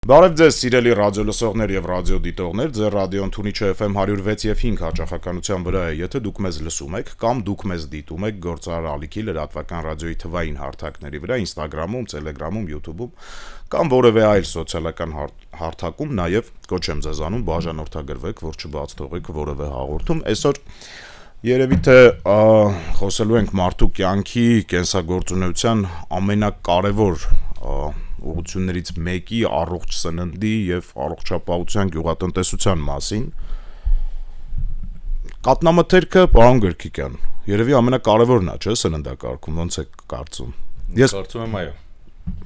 Բարև ձեզ, սիրելի ռադիոլսողներ եւ ռադիոդիտողներ, ձեր ռադիոն Թունիչը FM 106 եւ 5 հաճախականության վրա է, եթե դուք մեզ լսում եք կամ դուք մեզ դիտում եք գործարար ալիքի լրատվական ռադիոյի թվային հարթակների վրա, Instagram-ում, Telegram-ում, YouTube-ում կամ որևէ այլ սոցիալական հարթակում, նաեւ կոչ եմ ձեզ անում բաժանորդագրվեք, որ չբաց թողեք որևէ հաղորդում։ Այսօր երևի թե խոսելու ենք մարդու կյանքի, կենսագործունեության ամենակարևոր ուղղություններից մեկի առողջ սննդի եւ առողջապահության գյուղատնտեսության մասին։ Կատնամթերքը, պարոն Գրքիկյան, երևի ամենակարևորն է, չէ՞, սննդակարգում, ոնց եք կարծում։ Ես կարծում եմ, այո։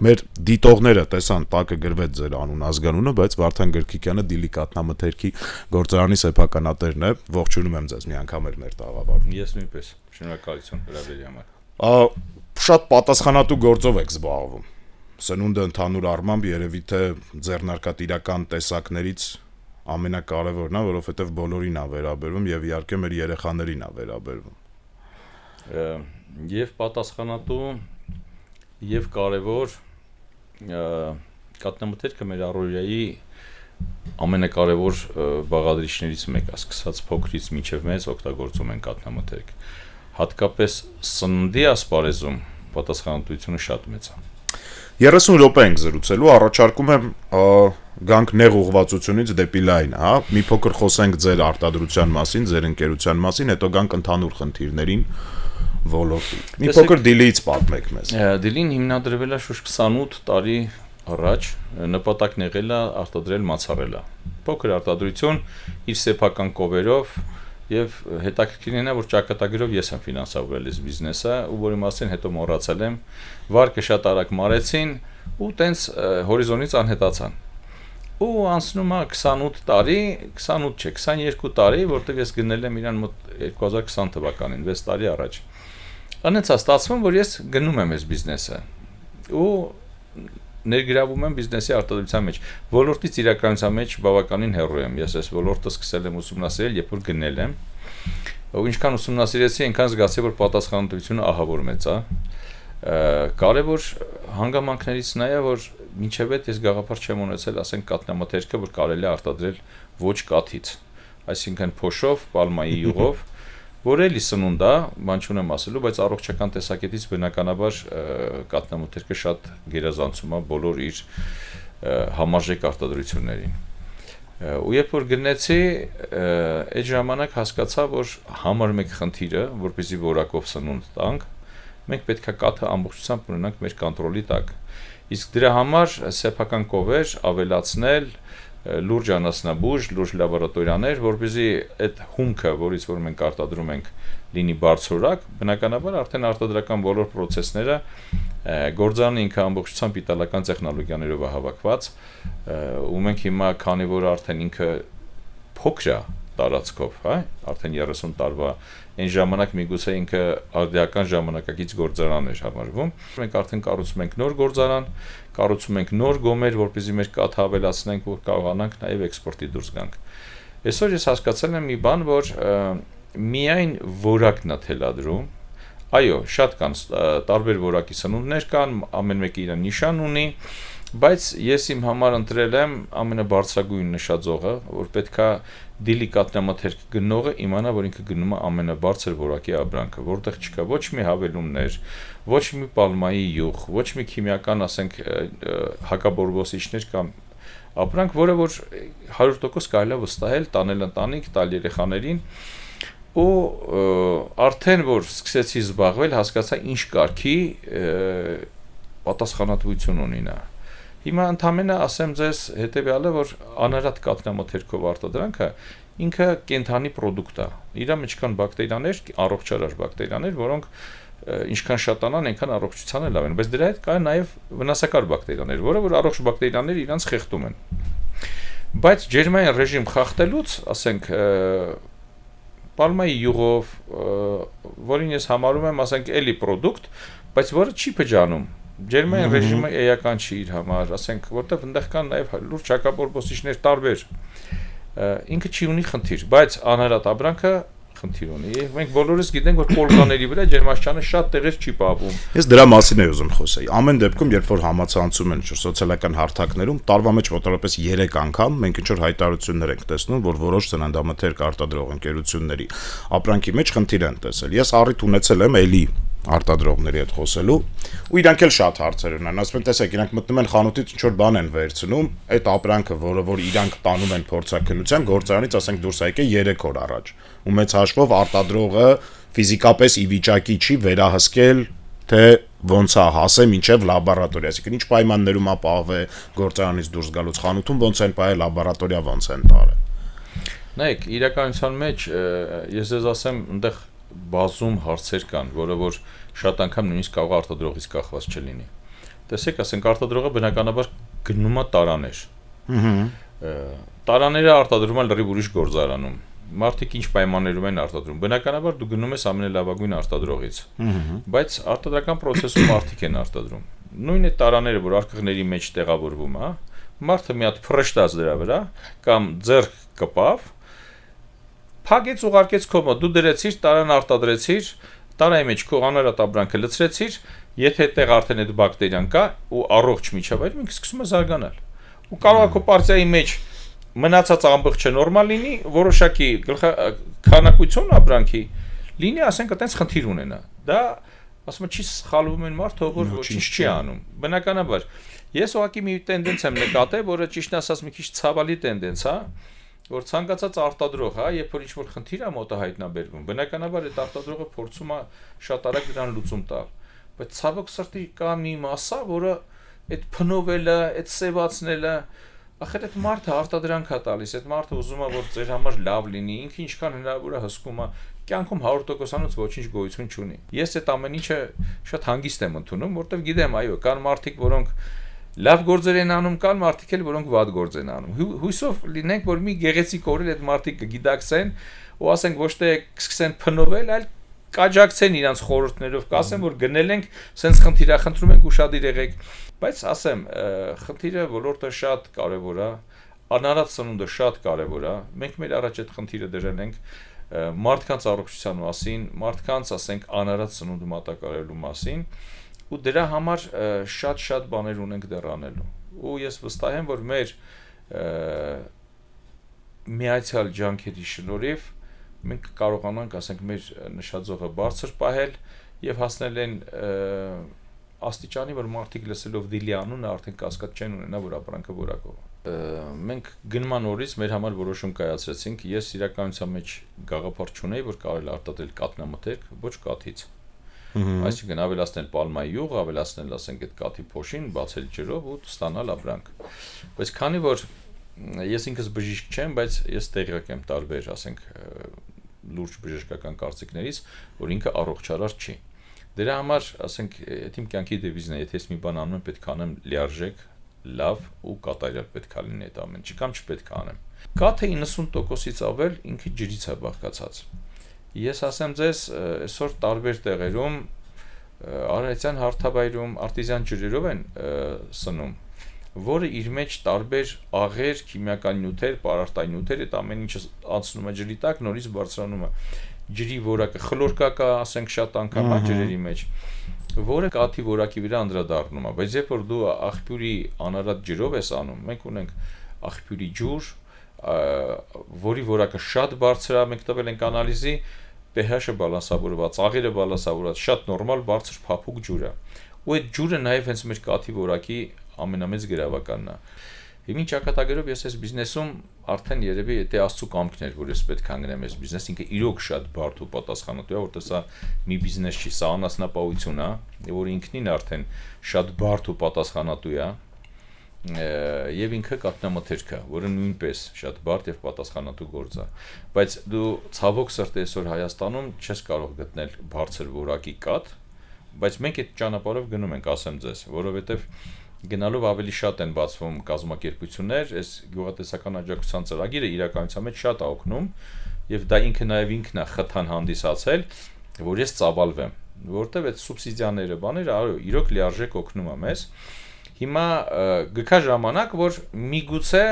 Մեր դիտողները տեսան տակը գրվեց ձեր անուն ազգանունը, բայց Վարդան Գրքիկյանը Դիլի կատնամթերքի գործարանի սեփականատերն է։ Ողջունում եմ ձեզ մի անգամ մեր տաղավարում։ Ես նույնպես։ Շնորհակալություն հրավերի համար։ Շատ պատասխանատու գործով եք զբաղվում։ Սնունդը ընդհանուր առմամբ երևի թե ձեռնարկատիրական տեսակներից ամենակարևորն է, որովհետև բոլորին է վերաբերվում եւ իհարկե մեր երեխաներին է վերաբերվում։ Եվ պատասխանատու եւ կարևոր կատնամթերքը մեր առօրյայի ամենակարևոր բաղադրիչներից մեկը, սկսած փոքրից մինչև մեծ օգտագործում են կատնամթերք։ Հատկապես սննդի ասպարեզում պատասխանատվությունը շատ մեծ է։ 30 րոպե ենք զրուցելու, առաջարկում եմ գանք նեղ ուղղվածությունից դեպի լայն, հա, մի փոքր խոսենք ձեր արտադրության մասին, ձեր ընկերության մասին, հետո գանք ընդհանուր խնդիրներին ոլորտի։ Մի փոքր Դիլիից պատմեք մեզ։ Դիլին հիմնադրվել է շուրջ 28 տարի առաջ, նպատակն եղել է արտադրել մացառելա։ Փոքր արտադրություն իր սեփական կովերով եւ հետաքրքիրն է, որ ճակատագրով ես եմ ֆինանսավորել այս բիզնեսը, ու որի մասին հետո մոռացել եմ, վարկը շատ արագ մարեցին ու տենց հորիզոնից անհետացան։ Ու անցնում է 28 տարի, 28 չէ, 22 տարի, որտեղ ես գնել եմ իրան մոտ 2020 թվականին, 6 տարի առաջ։ Անցա ստացվում, որ ես գնում եմ այս բիզնեսը ու ներգրավում եմ բիզնեսի արտադրության մեջ։ Ոլորտից իրականության մեջ բավականին հեռու եմ։ Ես այս ոլորտը սկսել եմ ուսումնասիրել, երբ որ գնել եմ։ Ու ինչքան ուսումնասիրեցի, այնքան զգացի, որ պատասխանատվությունը ահավոր մեծ է։ Կարևոր հանգամանքներից նա է, որ մինչև այդ ես գաղափար չեմ ունեցել, ասենք կատնամթերքը, որ կարելի է արտադրել ոչ կաթից, այսինքն փոշով, պալմայի յուղով, որ էլի սնունդ է, բան չունեմ ասելու, բայց առողջական տեսակետից բնականաբար կատնամթերքը շատ գերազանցում է բոլոր իր համարժեք արտադրություններին։ Ու երբ որ գնեցի, այդ ժամանակ հասկացա, որ համար մեկ խնդիրը, որպեսզի որակով սնունդ տանք, մենք պետք է կաթը ամբողջությամբ ունենանք մեր կոնտրոլի տակ։ Իսկ դրա համար սեփական կովեր ավելացնել, լուրջ անասնաբուժ, լուրջ լաբորատորիաներ, որպեսզի այդ հումքը, որից որ մենք արտադրում ենք, լինի բարձրորակ, բնականաբար արդեն արտադրական բոլոր process-ները գործարանը ինքը ամբողջությամբ իտալական տեխնոլոգիաներով է հավաքված, ու մենք հիմա քանի որ արդեն ինքը փոքր է տարածքով, հա, արդեն 30 տարվա այն ժամանակ միգուցե ինքը արդիական ժամանակակից գործարան էր համարվում։ Մենք արդեն կառուցում ենք նոր գործարան, կառուցում ենք նոր գոմեր, որպեսզի մեր կաթը ավելացնենք, որ կարողանանք նաև էքսպորտի դուրս գանք։ Այսօր ես հասկացել եմ մի բան, որ միայն որակն է թելադրում։ Այո, շատ կան տարբեր որակի սնունդներ կան, ամեն մեկը իր նիշան ունի, բայց ես իմ համար ընտրել եմ ամենաբարձրագույն նշաձողը, որ պետքա Դիլի կատնամթերք գնողը իմանա, որ ինքը գնում է ամենաբարձր որակի ապրանքը, որտեղ չկա ոչ մի հավելումներ, ոչ մի պալմայի յուղ, ոչ մի քիմիական, ասենք, հակաբորբոսիչներ կամ ապրանք, որը որ 100% կարելի է վստահել, տանել ընտանիք, տալ երեխաներին, ու արդեն որ սկսեցի զբաղվել, հասկացա ինչ կարգի պատասխանատվություն ունի նա։ Հիմա ընդամենը ասեմ ձեզ հետեւյալը, որ անարատ կատնամթերքով արտադրանքը ինքը կենթանի պրոդուկտ է։ Իր մեջ կան բակտերիաներ, առողջարար բակտերիաներ, որոնք ինչքան շատանան, այնքան առողջության էլ ավեն, բայց դրա հետ կա նաև վնասակար բակտերիաներ, որը որ առողջ բակտերիաները իրանց խեղդում են։ Բայց ջերմային ռեժիմ խախտելուց, ասենք, պալմայի յուղով, որին ես համարում եմ, ասենք, էլի պրոդուկտ, բայց որը չի փճանում։ Ջերմային ռեժիմը էական չի իր համար, ասենք, որտեղ այնտեղ կան նաև լուրջ հակաբորբոսիչներ տարբեր։ Ինքը չի ունի խնդիր, բայց անարատ ապրանքը խնդիր ունի։ Եվ մենք բոլորս գիտենք, որ Պոլկաների վրա ջերմաստիճանը շատ տեղեր չի պահվում։ Ես դրա մասին եմ ուզում խոսեի։ Ամեն դեպքում, երբ որ համացանցում են սոցիալական հարթակներում, տարվա մեջ մոտավորապես 3 անգամ մենք ինչ-որ հայտարարություններ ենք տեսնում, որ որոշ սննդամթերք արտադրող ընկերությունների ապրանքի մեջ խնդիր են տեսել։ Ես առիթ ունեցել եմ էլի արտադրողների հետ խոսելու, ու իրանք էլ շատ հարցեր ունեն։ Ասում են, տեսեք, իրանք մտնում են խանութից ինչ-որ բան են վերցնում, այդ ապրանքը, որ իրանք տանում են փորձաքննության, գործարանից, ասենք, դուրս եկե 3 օր առաջ։ Ու մեծ հաշվով արտադրողը ֆիզիկապես ի վիճակի չի վերահսկել, թե ոնց է հասե մինչև լաբորատորիա, այսինքն ինչ պայմաններում է պահվե գործարանից դուրս գալուց, խանութում ոնց են պահել, լաբորատորիա ոնց են տարել։ Նայեք, իրականության մեջ ես ձեզ ասեմ, այնտեղ բազում հարցեր կան, որը որ շատ անգամ նույնիսկ կարող արտադրողից կախված չլինի։ Տեսեք, ասենք արտադրողը բնականաբար գնում է տարաներ։ Տարաները արտադրում են լրիվ ուրիշ գործարանում։ Մարդիկ ինչ պայմաններում են արտադրում։ Բնականաբար դու գնում ես ամենալավագույն արտադրողից։ Բայց արտադրական process-ում մարդիկ են արտադրում։ Նույն է տարաները, որ արկղների մեջ տեղավորվում, հա, մարդը մի հատ փռշտաց դրա վրա կամ ձեռք կպավ, փակեց ուղարկեց քո մոտ, դու դրեցիր, տարան արտադրեցիր, տարայի մեջ քո անարատ ապրանքը լցրեցիր, եթե այդտեղ արդեն այդ բակտերիան կա ու առողջ միջավայրում ինքը սկսում է զարգանալ։ Ու կարող է քո պարտիայի մեջ մնացած ամբողջը նորմալ լինի, որոշակի քանակություն ապրանքի լինի, ասենք այտենց խնդիր ունենա։ Դա ասում եմ չի սխալվում են մարդ, թող որ ոչինչ չի անում։ Բնականաբար ես ուղղակի մի տենդենց եմ նկատել, որը ճիշտ ասած մի քիչ ցավալի տենդենց է, որ ցանկացած արտադրող, հա, երբ որ ինչ-որ խնդիր է մոտը հայտնաբերվում, բնականաբար այդ արտադրողը փորձում է շատ արագ դրան լուծում տալ, բայց ցավոք սրտի կա մի մասա, որը այդ փնովելը, այդ սևացնելը, ախր այդ մարդը արտադրանք է տալիս, այդ մարդը ուզում է որ ձեր համար լավ լինի, ինքը ինչքան հնարավոր է հսկում է, կյանքում 100%-անոց ոչինչ գոյություն չունի։ Ես այդ ամեն ինչը շատ հանգիստ եմ ընդունում, որտեղ գիտեմ, այո, կան մարդիկ, որոնք լավ գործեր են անում, կան մարդիկ էլ, որոնք վատ գործ են անում։ Հույսով լինենք, որ մի գեղեցիկ օրեր այդ մարդիկ կգիտակցեն ու ասենք ոչ թե կսկսեն փնովել, այլ կաջակցեն իրանց խորհուրդներով, կասեն, որ գնել ենք, սենց խնդիր է, խնդրում ենք ուշադիր եղեք, բայց ասեմ, խնդիրը ոլորտը շատ կարևոր է, անարատ սնունդը շատ կարևոր է, մենք մեր առաջ այդ խնդիրը դրել ենք մարդկանց առողջության մասին, մարդկանց, ասենք, անարատ սնունդ մատակարարելու մասին, ու դրա համար շատ բաներ ունենք դեռ անելու։ Ու ես վստահ եմ, որ մեր միացյալ ջանքերի շնորհիվ մենք կարողանանք, ասենք, մեր նշաձողը բարձր պահել եւ հասնել են աստիճանի, որ մարդիկ լսելով դիլի անունը արդեն կասկած չեն ունենա, որ ապրանքը որակով է։ Մենք գնման օրից մեր համար որոշում կայացրեցինք, ես իրականության մեջ գաղափար չունեի, որ կարելի արտադրել կաթնամթերք ոչ կաթից։ Այսինքն ավելացնել պալմայի յուղ, ավելացնել, ասենք, այդ կաթի փոշին, բացել ջրով ու ստանալ ապրանք։ Բայց քանի որ ես ինքս բժիշկ չեմ, բայց ես տեղյակ եմ տարբեր, ասենք, լուրջ բժշկական կարծիքներից, որ ինքը առողջարար չի։ Դրա համար, ասենք, այդ իմ կյանքի դեվիզն է, եթե ես մի բան անում եմ, պետք է անեմ լիարժեք, լավ ու կատարյալ պետք է լինի այդ ամեն ինչը, կամ չպետք է անեմ։ Կաթը 90%-ից ավել ինքը ջրից է բաղկացած։ Ես ասեմ ձեզ, այսօր տարբեր տեղերում արարատյան հարթավայրում արտիզյան ջրերով են սնում, որը իր մեջ տարբեր աղեր, քիմիական նյութեր, պարարտային նյութեր, այդ ամեն ինչը անցնում է ջրի տակ, նորից բարձրանում է ջրի որակը, խլորկա կա, ասենք, շատ անգամ է ջրերի մեջ, որը կաթի որակի վրա անդրադառնում է, բայց երբ որ դու աղբյուրի անարատ ջրով ես անում, մենք ունենք աղբյուրի ջուր, որի որակը շատ բարձր է, մենք տվել ենք անալիզի, pH-ը բալանսավորված, աղերը բալանսավորված, շատ նորմալ բարձր փափուկ ջուր է։ Ու այդ ջուրը նաև հենց մեր կաթի որակի ամենամեծ գրավականն է։ Հիմա ինչ ճակատագրով ես այս բիզնեսում արդեն երևի եթե Աստծո կամքն էր, որ ես պետք է անգնեմ այս բիզնես, ինքը իրոք շատ բարդ ու պատասխանատու է, որտեղ սա մի բիզնես չի, սա անասնապահություն է, որ ինքնին արդեն շատ բարդ ու պատասխանատու է, եւ ինքը կաթնամթերք է, որը նույնպես շատ բարդ եւ պատասխանատու գործ է, բայց դու ցավոք սրտի այսօր Հայաստանում չես կարող գտնել բարձր որակի կաթ, բայց մենք այդ ճանապարհով գնում ենք, ասեմ ձեզ, որովհետեւ գնալով ավելի շատ են բացվում կազմակերպություններ, այս գյուղատնտեսական աջակցության ծրագիրը իրականության մեջ շատ է օգնում եւ դա ինքը նաեւ ինքն է խթան հանդիսացել, որ ես ծավալվեմ, որտեւ այդ սուբսիդիաները, բաները իրոք լիարժեք օգնում է մեզ։ Հիմա գկա ժամանակ, որ միգուցե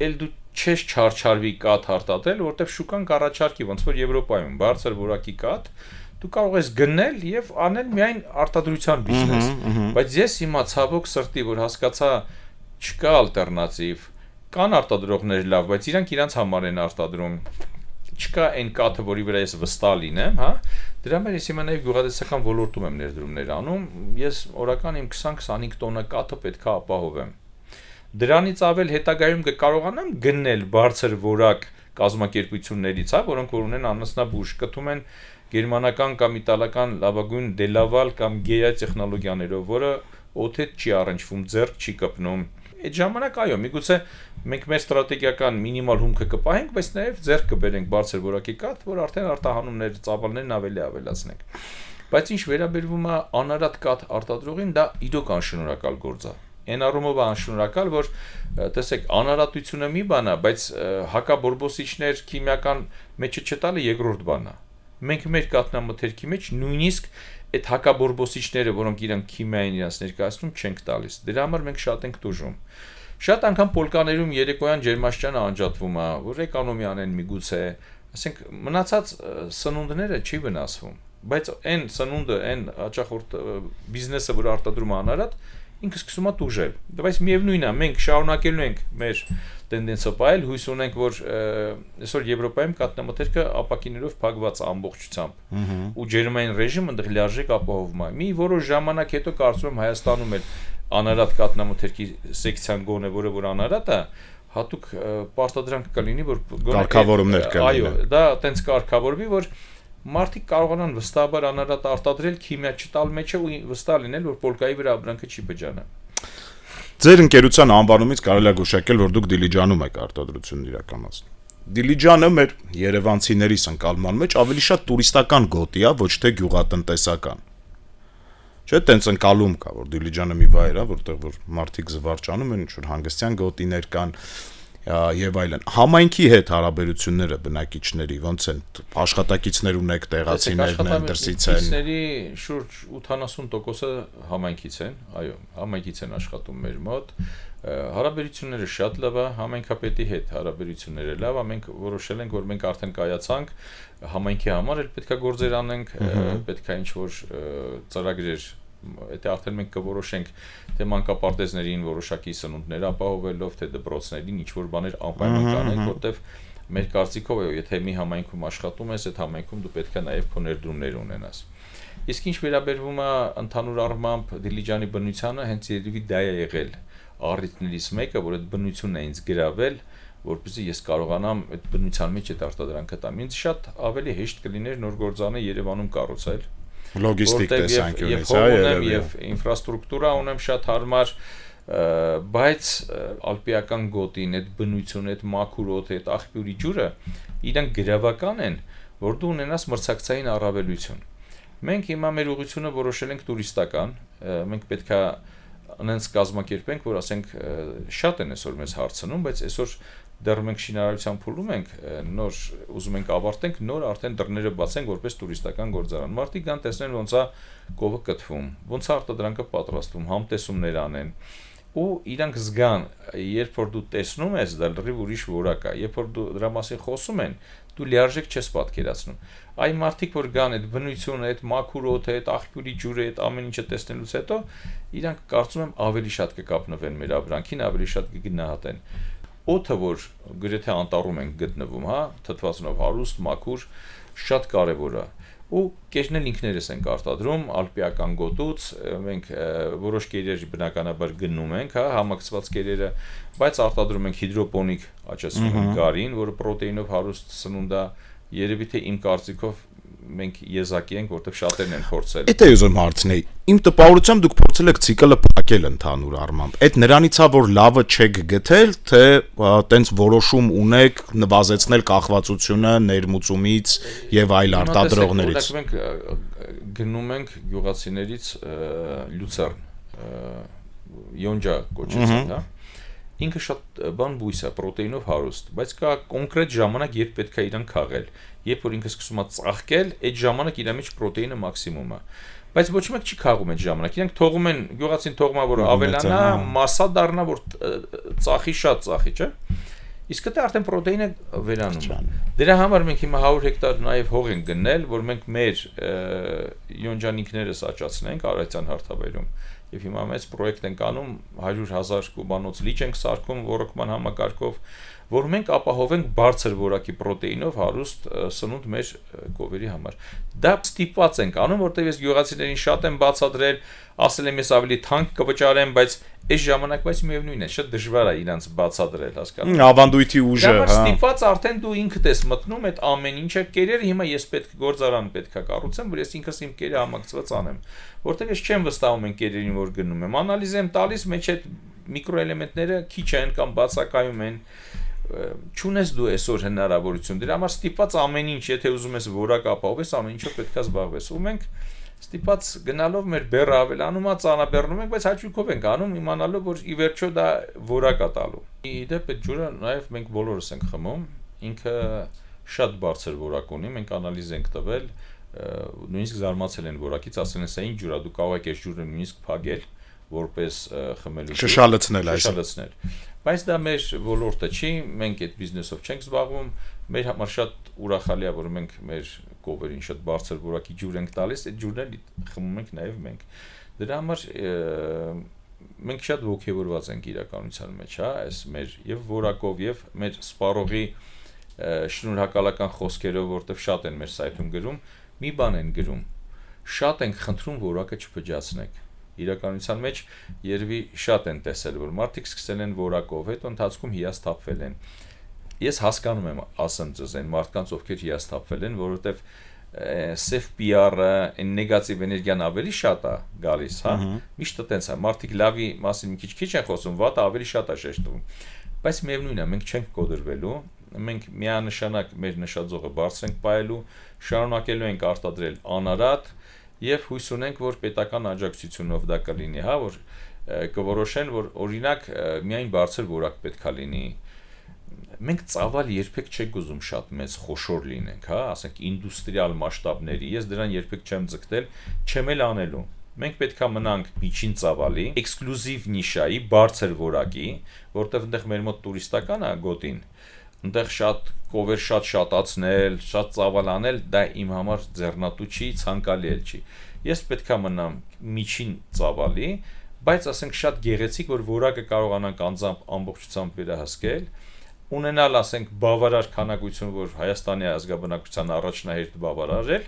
էլ դու չես չարչարվի կաթ արտադրել, որտեղ շուկան կառաջարկի, ոնց որ Եվրոպայում բարձր որակի կաթ դու կարող ես գնել եւ անել միայն արտադրության բիզնես, բայց ես հիմա ցավոք սրտի որ հասկացա չկա ալտերնատիվ, կան արտադրողներ լավ, բայց իրանք համար են արտադրում, չկա այն կաթը, որի վրա ես վստահ լինեմ, հա, դրա համար ես հիմա նաեւ գյուղատնտեսական ոլորտում եմ ներդրումներ անում, ես օրական իմ 20-25 տոննա կաթը պետքա ապահովեմ։ Դրանից ավել հետագայում կկարողանամ գնել բարձր որակ կազմակերպություններից, հա, որոնք որ ունեն անասնաբուժ, կթում են գերմանական կամ իտալական լավագույն դելավալ կամ գեա տեխնոլոգիաներով, որը օթետ չի առնչվում, ձեռք չի կպնում։ Այդ ժամանակ այո, միգուցե մենք մեր ստրատեգիական մինիմալ հումքը կպահենք, բայց նաև ձեռք կբերենք բարձր որակի կաթ, որ արդեն արտահանումներ, ծավալներն ավելի ավելացնենք։ Բայց ինչ վերաբերվում է անարատ կաթ արտադրողին, դա իրոք անշնորհակալ գործ է։ Այն առումով անշնորհակալ, որ տեսեք, անարատությունը մի բան է, բայց հակաբորբոսիչներ քիմիական մեջը չտալը երկրորդ բան է։ Մենք մեր կաթնամթերքի մեջ նույնիսկ այդ հակաբորբոսիչները, որոնք իրանք քիմիային իրենց ներկայացնում, չենք տալիս։ Դրա համար մենք շատ ենք տուժում։ Շատ անգամ պոլկաներում երեկոյան ջերմաշճանը անջատվում է, որ էկոնոմիան են միգուցե, ասենք մնացած սնունդները չի վնասվում, բայց այն սնունդը, այն հաճախորդ բիզնեսը, որ արտադրում է անարատ, ինքը սկսում է տուժել։ Բայց միևնույնն է, մենք շարունակելու ենք մեր տենդենսը պահել, հույս ունենք, որ այսօր Եվրոպայում կաթնամթերքը ապակիներով փակված է ամբողջությամբ, ու ջերմային ռեժիմը ընդեղ լիարժեք ապահովում է։ Մի որոշ ժամանակ հետո կարծում եմ Հայաստանում էլ անարատ կաթնամթերքի սեկցիան գոնե, որը որ անարատ է, հատուկ պարտադրանք կլինի, որ կարգավորումներ կլինի։ Այո, դա տենց կարգավորվի, որ մարդիկ կարողանան վստահաբար անարատ արտադրել, քիմիա չտալ մեջը ու վստահ լինել, որ պոլկայի վրա ապրանքը չի բջանա։ Ձեր ընկերության անվանումից կարելի է գուշակել, որ դուք Դիլիջանում եք արտադրությունն իրականացնում։ Դիլիջանը մեր երևանցիներիս ընկալման մեջ ավելի շատ տուրիստական գոտի է, ոչ թե գյուղատնտեսական։ Չէ՞, տենց ընկալում կա, որ Դիլիջանը մի վայր է, որտեղ որ մարդիկ զվարճանում են, ինչ-որ հանգստյան գոտիներ կան եւ այլն։ Համայնքի հետ հարաբերությունները բնակիչների ոնց են, աշխատակիցներ ունեք, տեղացիներն են, դրսից են։ Աշխատակիցների շուրջ 80%-ը համայնքից են, այո, համայնքից են աշխատում մեր մոտ։ Հարաբերությունները շատ լավ է, համայնքապետի հետ հարաբերությունները լավ է, մենք որոշել ենք, որ մենք արդեն կայացանք, համայնքի համար էլ պետքա գործեր անենք, պետքա ինչ-որ ծրագրեր, եթե արդեն մենք կորոշենք, թե մանկապարտեզներին որոշակի սնունդներ ապահովելով, թե դպրոցներին ինչ-որ բաներ անպայման կանենք, որտեվ մեր կարծիքով է, եթե մի համայնքում աշխատում ես, այդ համայնքում դու պետք է նաև քո ներդրումներ ունենաս։ Իսկ ինչ վերաբերվում է ընդհանուր առմամբ Դիլիջանի բնությանը, հենց երևի դա է եղել առիթներից մեկը, որ այդ բնությունն է ինձ գրավել, որպեսզի ես կարողանամ այդ բնության մեջ այդ արտադրանքը տամ։ Ինձ շատ ավելի հեշտ կլիներ նոր գործարանը Երևանում կառուցել։ Լոգիստիկ տեսանկյունից, եւ ինֆրաստրուկտուրա ունեմ շատ հարմար, բայց ալպիական գոտին, այդ բնությունը, այդ մաքուր օդը, այդ աղբյուրի ջուրը իրանք գրավական են, որ դու ունենաս մրցակցային առավելություն։ Մենք հիմա մեր ուղղությունը որոշել ենք տուրիստական, մենք պետքա անենց կազմակերպենք, որ ասենք շատ են այսօր մեզ հարցնում, բայց այսօր դեռ մենք շինարարության փուլում ենք, նոր ուզում ենք ավարտենք, նոր արդեն դռները բացենք որպես տուրիստական գործարան։ Մարդիկ կան տեսնեն ոնց է կովը կտվում, ոնց է արտադրանքը պատրաստվում, համտեսումներ անեն, ու իրանք զգան, երբ որ դու տեսնում ես, դա լրիվ ուրիշ որակ է, երբ որ դու դրա մասին խոսում են, դու լիարժեք չես պատկերացնում։ Այ մարդիկ որ գան այդ բնությունը, այդ մաքուր օդը, այդ աղբյուրի ջուրը, այդ ամեն ինչը տեսնելուց հետո, իրանք կարծում եմ ավելի շատ կկապնվեն մեր ապրանքին, ավելի շատ կգնահատեն։ Օդը, որ գրեթե անտառում ենք գտնվում, հա, թթվածնով հարուստ, մաքուր, շատ կարևոր է։ Ու կեշնել ինքներս ենք արտադրում ալպիական գոտուց, մենք որոշ կերեր բնականաբար գնում ենք, հա, համակցված կերերը, բայց արտադրում ենք հիդրոպոնիկ աճեցնում գարին, որը պրոտեինով հարուստ սնունդ է, երևի թե իմ կարծիքով մենք եզակի ենք, որտեղ շատերն են փորձել։ Էդ է ուզում հարցնել։ Իմ տպավորությամբ դուք փորձել եք ցիկլը փակել ընդհանուր առմամբ։ Այդ նրանից է, որ լավը չեք գտել, թե տենց որոշում ունեք նվազեցնել կախվածությունը ներմուծումից եւ այլ արտադրողներից։ Մենք գնում ենք գյուղացիներից լյուցեռն, յոնջա կոչեցին, հա։ Ինքը շատ բան բույս է, պրոտեինով հարուստ, բայց կա կոնկրետ ժամանակ, երբ պետք է իրան քաղել։ Երբ որ ինքը սկսում է ծաղկել, այդ ժամանակ իր մեջ պրոտեինը մաքսիմում է։ Բայց ոչ մեկ չի քաղում այդ ժամանակ։ Իրանք թողում են, գյուղացին թողում է, որ ավելանա, մասսա դառնա, որ ծախի շատ ծախի, չէ՞։ Իսկ դա արդեն պրոտեինը վերանում է։ Դրա համար մենք հիմա 100 հեկտար նաև հող ենք գնել, որ մենք մեր յոնջանիկներս աճացնենք Արարատյան հարթավայրում։ Եվ հիմա մեծ պրոյեկտ ենք անում 100,000 կուբանոց լիճ ենք սարքում ոռոգման համակարգով, որ մենք ապահովենք բարձր որակի պրոտեինով հարուստ սնունդ մեր կովերի համար։ Դա ստիպված ենք անում, որտեղ ես գյուղացիներին շատ եմ բացատրել, ասել եմ ես ավելի թանկ կվճարեմ, բայց այս ժամանակ բայց միևնույն է, շատ դժվար է իրանց բացատրել, հասկանու՞մ։ Ավանդույթի ուժը, հա։ Ստիպված արդեն դու ինքդ ես մտնում այդ ամեն ինչը, կերերը հիմա ես պետք գործարան պետքա կառուցեմ, որ ես ինքս իմ կերը համակցված անեմ, որտեղ ես չեմ վստահում են կերերին, որ գնում եմ, անալիզ եմ տալիս, մեջ այդ միկրոէլեմենտները քիչ են կամ բացակայում են, չունես դու այսօր հնարավորություն, դրա համար ստիպված ամեն ինչ, եթե ուզում ես որակ ապահովես, ամեն ինչով պետքա զբաղվես, ու մենք ստիպած գնալով մեր բեռը ավելանում է, ծանաբեռնում ենք, բայց հաճույքով ենք անում, իմանալով, որ ի վերջո դա որակ է տալու։ Իդեպ այդ ջուրը նաև մենք բոլորս ենք խմում, ինքը շատ բարձր որակ ունի, մենք անալիզ ենք տվել, նույնիսկ զարմացել են որակից, ասել են, սա ինչ ջուր է, դու կարող եք այս ջուրը նույնիսկ փակել, որպես խմելու ջուր, շշալցնել։ Բայց դա մեր ոլորտը չի, մենք այդ բիզնեսով չենք զբաղվում, մեր համար շատ ուրախալի է, որ մենք մեր կովերին շատ բարձր որակի ջուր ենք տալիս, այդ ջուրն էլ խմում ենք նաև մենք։ Դրա համար մենք շատ ողջևորված ենք իրականության մեջ, հա, այս մեր եւ որակով եւ մեր սպառողի շնորհակալական խոսքերով, որտեվ շատ են մեր սայթում գրում, մի բան են գրում, շատ ենք խնդրում որակը չփճացնեք։ Իրականության մեջ երևի շատ են տեսել, որ մարդիկ սկսել են որակով, հետո ընթացքում հիասթափվել են։ Ես հասկանում եմ, ասեմ ձեզ, այն մարդկանց, ովքեր հիասթափվել են, որովհետև սև PR-ը, այն նեգատիվ էներգիան ավելի շատ է գալիս, հա։ Միշտ տենց է, մարդիկ լավի մասին մի քիչ են խոսում, վատը ավելի շատ է շեշտվում։ Բայց միևնույնն է, մենք չենք կոդրվելու, մենք միանշանակ մեր նշաձողը բարձր ենք պահելու, շարունակելու ենք արտադրել անարատ եւ հույս ունենք, որ պետական աջակցությունով դա կլինի, հա, որ կորոշեն, որ օրինակ միայն բարձր որակ պետքա լինի։ Մենք ծավալ երբեք չենք ուզում շատ մեծ խոշոր լինենք, հա, ասենք ինդուստրիալ մասշտաբների, ես դրան երբեք չեմ ձգտել, չեմ էլ անելու։ Մենք պետքա մնանք միջին ծավալի, էքսկլյուզիվ նիշայի, բարձր որակի, որտեղ այնտեղ մեր մոտ տուրիստական է գոտին, այնտեղ շատ կովեր շատացնել, շատ ծավալ անել, դա իմ համար ձեռնատու չի, ցանկալի էլ չի։ Ես պետքա մնամ միջին ծավալի, բայց ասենք շատ գեղեցիկ, որ որակը կարողանանք անձամբ ամբողջությամբ վերահսկել, ունենալ, ասենք, բավարար քանակություն, որ Հայաստանի ազգաբնակության առաջնահերթ բավարարել,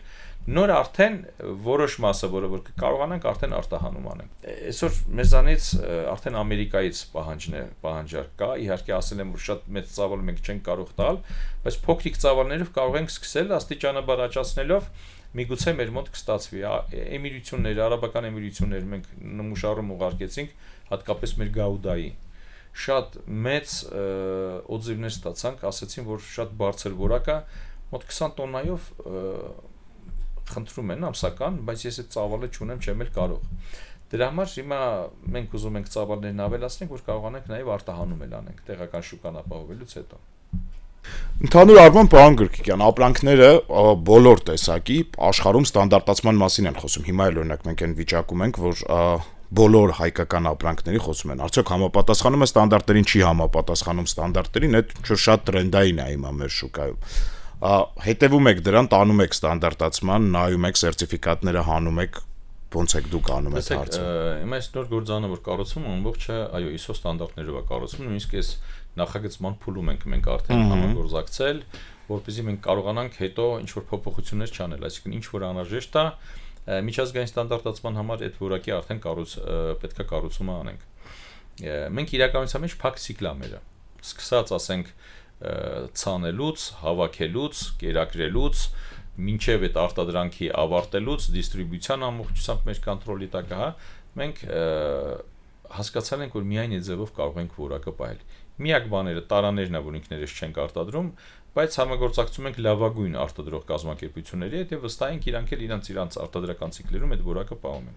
նոր արդեն որոշ մասը, որը որ կարողանանք արդեն արտահանում անենք։ Այսօր մեզանից արդեն Ամերիկայից պահանջարկ կա, իհարկե ասել եմ, որ շատ մեծ ծավալ մենք չենք կարող տալ, բայց փոքրիկ ծավալներով կարող ենք սկսել աստիճանաբար աճացնելով, միգուցե մեր մոտ կստացվի։ Էմիրություններ, արաբական էմիրություններ մենք նմուշարում ուղարկեցինք, հատկապես մեր Գաուդայի շատ մեծ օձիվներ ստացանք, ասացին, որ շատ բարձր որակ է, մոտ 20 տոննայով խնդրում են ամսական, բայց ես այդ ծավալը չունեմ, չեմ էլ կարող։ Դրա համար հիմա մենք ուզում ենք ծավալներն ավելացնենք, որ կարողանանք նաև արտահանում էլ անենք տեղական շուկան ապահովելուց հետո։ Ընդհանուր առմամբ, պարոն Գրիգորյան, ապրանքները բոլոր տեսակի աշխարհում ստանդարտացման մասին են խոսում։ Հիմա էլ օրինակ մենք այն վիճակում ենք, որ բոլոր հայկական ապրանքների խոսում են։ Արդյոք համապատասխանում է ստանդարտներին, չի համապատասխանում ստանդարտներին, այդ շատ տրենդային է հիմա մեր շուկայում։ Հետևում եք դրան, տանում եք ստանդարտացման, նայում եք սերտիֆիկատները, հանում եք, ոնց եք դուք անում այդ հարցը։ Հիմա այս նոր գործանը որ կառուցում, ամբողջը, այո, ISO ստանդարտներով է կառուցում, նույնիսկ այս նախագծման փուլում ենք մենք արդեն համագործակցել, որպեսզի մենք կարողանանք հետո ինչ որ փոփոխություններ չանել, այսինքն ինչ որ անհրաժեշտ է, միջազգային ստանդարտացման համար այդ որակի արդեն պետքա կառուցումը անենք։ Մենք իրականության մեջ փակ ցիկլ է մերը։ Սկսած ասենք ցանելուց, հավաքելուց, կերակրելուց, մինչև այդ արտադրանքի ավարտելուց, դիստրիբյուցիան ամբողջությամբ մեր կոնտրոլի տակ է, մենք հասկացել ենք, որ միայն այդ ձևով կարող ենք որակը պահել։ Միակ բաները տարաներն է, որ ինքներս չենք արտադրում, բայց համագործակցում ենք լավագույն արտադրող կազմակերպությունների հետ եւ վստահ ենք իրանք էլ իրանց արտադրական ցիկլերում այդ որակը պահում են։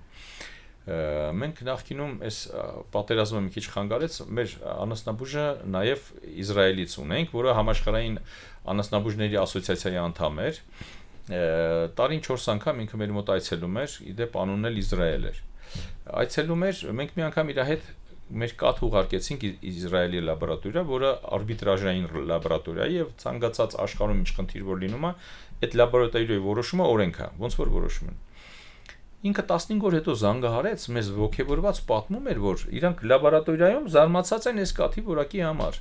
Մենք նախկինում այս պատերազմը մի քիչ խանգարեց, մեր անասնաբուժը նաև Իսրայելից ունենք, որը համաշխարհային անասնաբուժների ասոցիացիայի անդամ էր։ Տարին 4 անգամ ինքը մեր մոտ այցելում էր, իդեպ անունն էլ Իսրայել էր։ Այցելում էր, մենք մի անգամ իր հետ մեր կաթ ուղարկեցինք Իսրայելի լաբորատորիա, որը արբիտրաժային լաբորատորիա է եւ ցանկացած աշխարհում ինչ խնդիր որ լինում է, այդ լաբորատորիայի որոշումը օրենք է, ոնց որ որոշում են։ Ինքը 15 օր հետո զանգահարեց, մեզ ողջևորված պատմում էր, որ իրանք լաբորատորիայում զարմացած են այս կաթի որակի համար։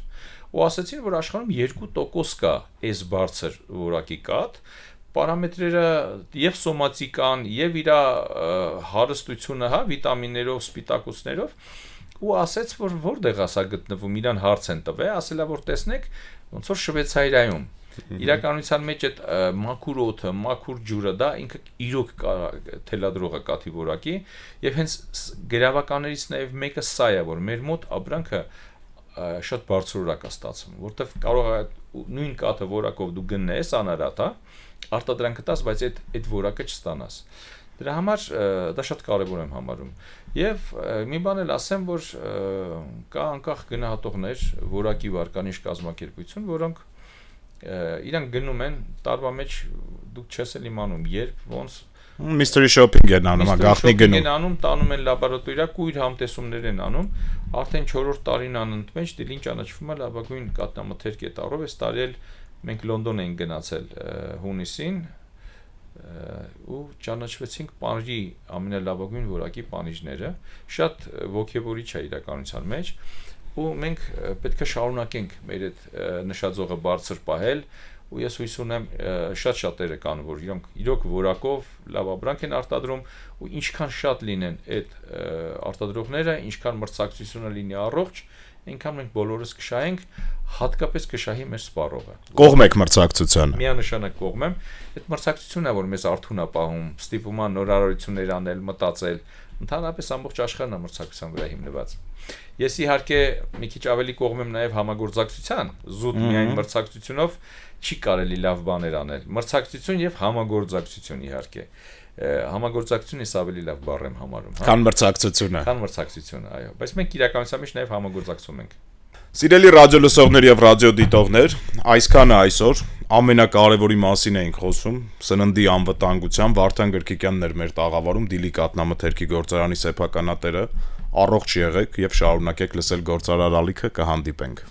Ու ասացին, որ աշխարհում 2% կա այս բարձր որակի կաթ, պարամետրերը եւ սոմատիկան եւ իր հարստությունը, հա, վիտամիններով, սպիտակուցներով, ու ասեց, որ որտեղ է սա գտնվում, իրան հարց են տվել, ասելա, որ տեսնեք, ոնց որ Շվեյցարիայում իրականության մեջ այդ մաքուր օդը, մաքուր ջուրը դա ինքը իրոք թելադրող է կաթի որակի եւ հենց գրավականներից նաեւ մեկը սա է, որ մեր մոտ ապրանքը շատ բարձրորակ է ստացվում, որտեվ կարող է նույն կաթը որակով դու գնես անարատ, հա, արտադրանքը տաս, բայց այդ որակը չստանաս։ Դրա համար դա շատ կարևոր եմ համարում։ Եվ մի բան էլ ասեմ, որ կա անկախ գնահատողներ, որակի վարկանիշ կազմակերպություն, որոնք իրանք գնում են տարվա մեջ դուք չես էլ իմանում երբ ոնց mystery shopping են անում, գաղտնի գնում են անում, տանում են լաբորատորիա, կույր համտեսումներ են անում, արդեն 4-րդ տարին անընդմեջ դիլին ճանաչվում է լավագույն կաթնամթերք է տարով, այս տարի էլ մենք Լոնդոն ենք գնացել հունիսին ու ճանաչվեցինք Պարիժի ամենալավագույն որակի պանիժները, շատ ոգևորիչ է իրականության մեջ ու մենք պետք է շարունակենք մեր այդ նշաձողը բարձր պահել ու ես հույս ունեմ շատ շատերը կան որ իրոք որակով լավ ապրանք են արտադրում ու ինչքան շատ լինեն այդ արտադրողները, ինչքան մրցակցությունը լինի առողջ, այնքան մենք բոլորս կշահենք, հատկապես կշահի մեր սպառողը։ Կողմեք մրցակցությանը։ Միանշանակ կողմեմ, այդ մրցակցությունն է որ մեզ արթուն է պահում, ստիպում է նորարարություններ անել, մտածել, ընդհանրապես ամբողջ աշխարհն է մրցակցության վրա հիմնված։ Ես իհարկե մի քիչ ավելի կողմ եմ նաև համագործակցության, զուտ միայն մրցակցությունով չի կարելի լավ բաներ անել։ Մրցակցություն եւ համագործակցություն իհարկե։ Համագործակցությունն ես ավելի լավ բառ եմ համարում, հա։ Քան մրցակցությունը։ Քան մրցակցությունը, այո, բայց մենք իրականության մեջ նաև համագործակցում ենք։ Սիրելի ռադիոլսողներ եւ ռադիոդիտողներ, այսքանը այսօր ամենակարևորի մասին էինք խոսում, սննդի անվտանգության Վարդան Գրքիկյանն էր մեր տաղավարում, Դիլի կաթնամթերքի գործարանի սեփականատերը, առողջ եղեք եւ շարունակեք լսել գործարար ալիքը, կհանդիպենք։